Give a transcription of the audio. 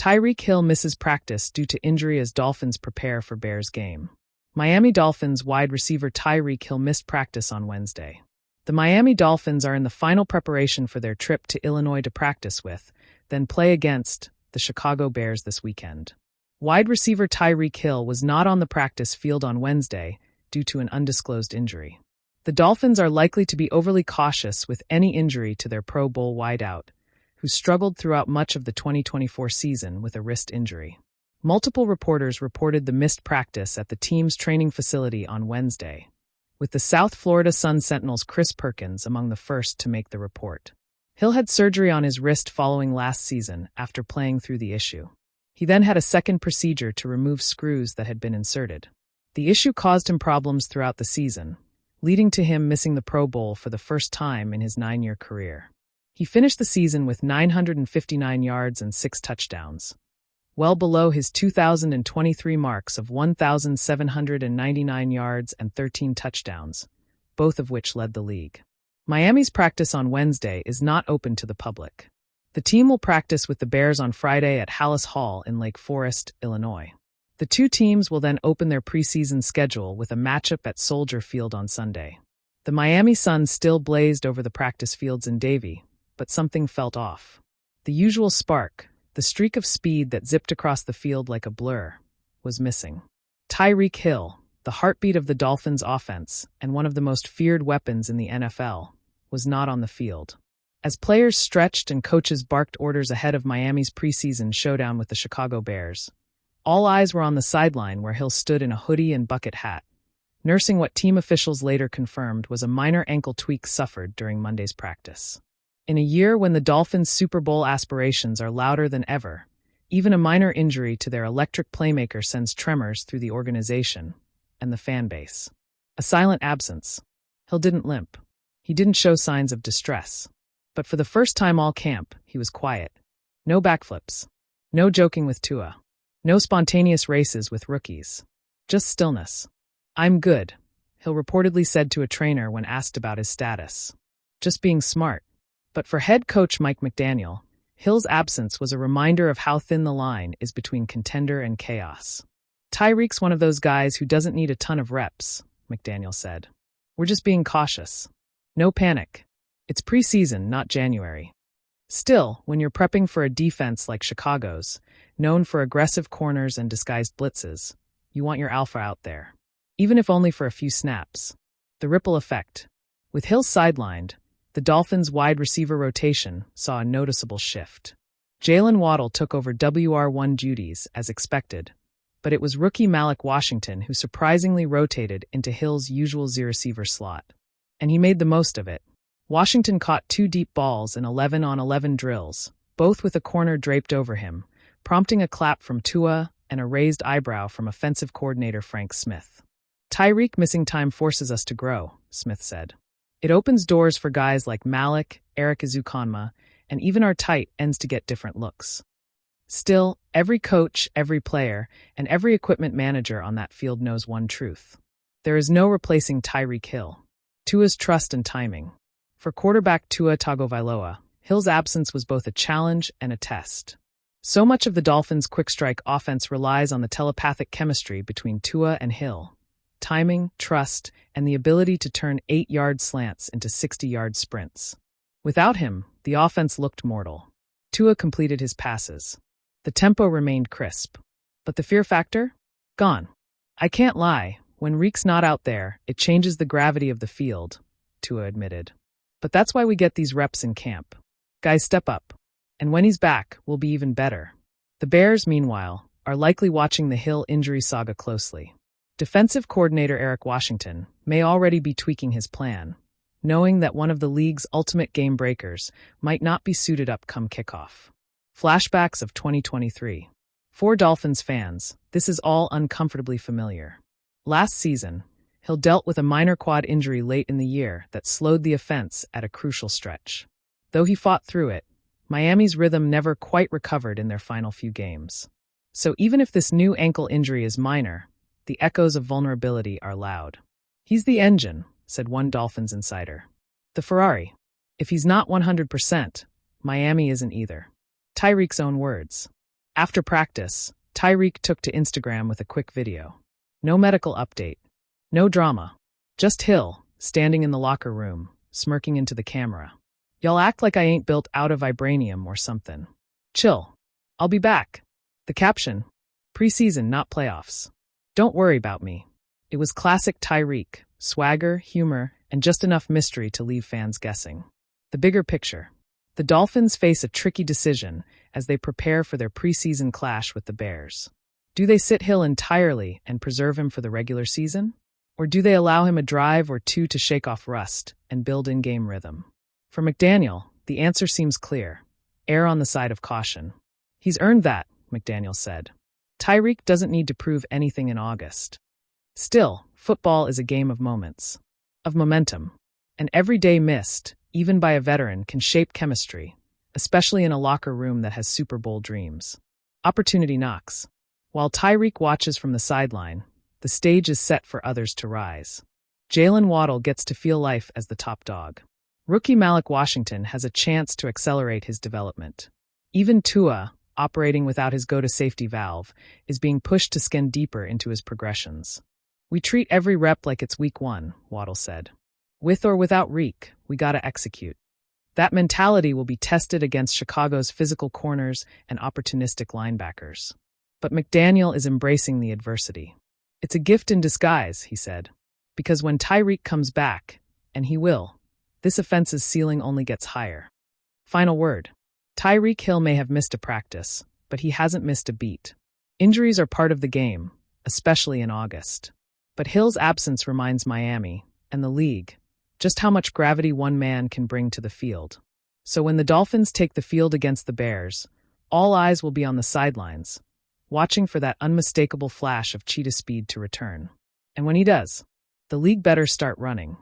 Tyreek Hill misses practice due to injury as Dolphins prepare for Bears game. Miami Dolphins wide receiver Tyreek Hill missed practice on Wednesday. The Miami Dolphins are in the final preparation for their trip to Illinois to practice with, then play against, the Chicago Bears this weekend. Wide receiver Tyreek Hill was not on the practice field on Wednesday due to an undisclosed injury. The Dolphins are likely to be overly cautious with any injury to their Pro Bowl wideout, who struggled throughout much of the 2024 season with a wrist injury. Multiple reporters reported the missed practice at the team's training facility on Wednesday, with the South Florida Sun-Sentinel's Chris Perkins among the first to make the report. Hill had surgery on his wrist following last season after playing through the issue. He then had a second procedure to remove screws that had been inserted. The issue caused him problems throughout the season, leading to him missing the Pro Bowl for the first time in his 9-year career. He finished the season with 959 yards and 6 touchdowns, well below his 2023 marks of 1,799 yards and 13 touchdowns, both of which led the league. Miami's practice on Wednesday is not open to the public. The team will practice with the Bears on Friday at Hallis Hall in Lake Forest, Illinois. The two teams will then open their preseason schedule with a matchup at Soldier Field on Sunday. The Miami sun still blazed over the practice fields in Davie, but something felt off. The usual spark, the streak of speed that zipped across the field like a blur, was missing. Tyreek Hill, the heartbeat of the Dolphins' offense and one of the most feared weapons in the NFL, was not on the field. As players stretched and coaches barked orders ahead of Miami's preseason showdown with the Chicago Bears, all eyes were on the sideline where Hill stood in a hoodie and bucket hat, nursing what team officials later confirmed was a minor ankle tweak suffered during Monday's practice. In a year when the Dolphins' Super Bowl aspirations are louder than ever, even a minor injury to their electric playmaker sends tremors through the organization and the fan base. A silent absence. Hill didn't limp. He didn't show signs of distress. But for the first time all camp, he was quiet. No backflips. No joking with Tua. No spontaneous races with rookies. Just stillness. "I'm good," Hill reportedly said to a trainer when asked about his status. Just being smart. But for head coach Mike McDaniel, Hill's absence was a reminder of how thin the line is between contender and chaos. "Tyreek's one of those guys who doesn't need a ton of reps," McDaniel said. "We're just being cautious. No panic. It's preseason, not January." Still, when you're prepping for a defense like Chicago's, known for aggressive corners and disguised blitzes, you want your alpha out there, even if only for a few snaps. The ripple effect. With Hill sidelined, the Dolphins' wide receiver rotation saw a noticeable shift. Jalen Waddle took over WR1 duties, as expected, but it was rookie Malik Washington who surprisingly rotated into Hill's usual Z-receiver slot. And he made the most of it. Washington caught 2 deep balls in 11-on-11 drills, both with a corner draped over him, prompting a clap from Tua and a raised eyebrow from offensive coordinator Frank Smith. "Tyreek missing time forces us to grow," Smith said. "It opens doors for guys like Malik, Eric Ezukanma, and even our tight ends to get different looks." Still, every coach, every player, and every equipment manager on that field knows one truth. There is no replacing Tyreek Hill. Tua's trust and timing. For quarterback Tua Tagovailoa, Hill's absence was both a challenge and a test. So much of the Dolphins' quick-strike offense relies on the telepathic chemistry between Tua and Hill. Timing, trust, and the ability to turn 8-yard slants into 60-yard sprints. Without him, the offense looked mortal. Tua completed his passes. The tempo remained crisp. But the fear factor? Gone. "I can't lie, when Reek's not out there, it changes the gravity of the field," Tua admitted. "But that's why we get these reps in camp. Guys step up. And when he's back, we'll be even better." The Bears, meanwhile, are likely watching the Hill injury saga closely. Defensive coordinator Eric Washington may already be tweaking his plan, knowing that one of the league's ultimate game breakers might not be suited up come kickoff. Flashbacks of 2023. For Dolphins fans, this is all uncomfortably familiar. Last season, Hill dealt with a minor quad injury late in the year that slowed the offense at a crucial stretch. Though he fought through it, Miami's rhythm never quite recovered in their final few games. So even if this new ankle injury is minor, the echoes of vulnerability are loud. "He's the engine," said one Dolphins insider. "The Ferrari. If he's not 100%, Miami isn't either." Tyreek's own words. After practice, Tyreek took to Instagram with a quick video. No medical update. No drama. Just Hill, standing in the locker room, smirking into the camera. Y'all act like I ain't built out of vibranium or something. Chill. I'll be back. The caption: preseason, not playoffs. Don't worry about me. It was classic Tyreek, swagger, humor, and just enough mystery to leave fans guessing. The bigger picture. The Dolphins face a tricky decision as they prepare for their preseason clash with the Bears. Do they sit Hill entirely and preserve him for the regular season? Or do they allow him a drive or two to shake off rust and build in-game rhythm? For McDaniel, the answer seems clear. Err on the side of caution. He's earned that, McDaniel said. Tyreek doesn't need to prove anything in August. Still, football is a game of moments, of momentum. An everyday missed, even by a veteran, can shape chemistry, especially in a locker room that has Super Bowl dreams. Opportunity knocks. While Tyreek watches from the sideline, the stage is set for others to rise. Jalen Waddle gets to feel life as the top dog. Rookie Malik Washington has a chance to accelerate his development. Even Tua, operating without his go-to-safety valve, is being pushed to skin deeper into his progressions. We treat every rep like it's week one, Waddle said. With or without Reek, we gotta execute. That mentality will be tested against Chicago's physical corners and opportunistic linebackers. But McDaniel is embracing the adversity. It's a gift in disguise, he said, because when Tyreek comes back, and he will, this offense's ceiling only gets higher. Final word. Tyreek Hill may have missed a practice, but he hasn't missed a beat. Injuries are part of the game, especially in August. But Hill's absence reminds Miami, and the league, just how much gravity one man can bring to the field. So when the Dolphins take the field against the Bears, all eyes will be on the sidelines, watching for that unmistakable flash of cheetah speed to return. And when he does, the league better start running.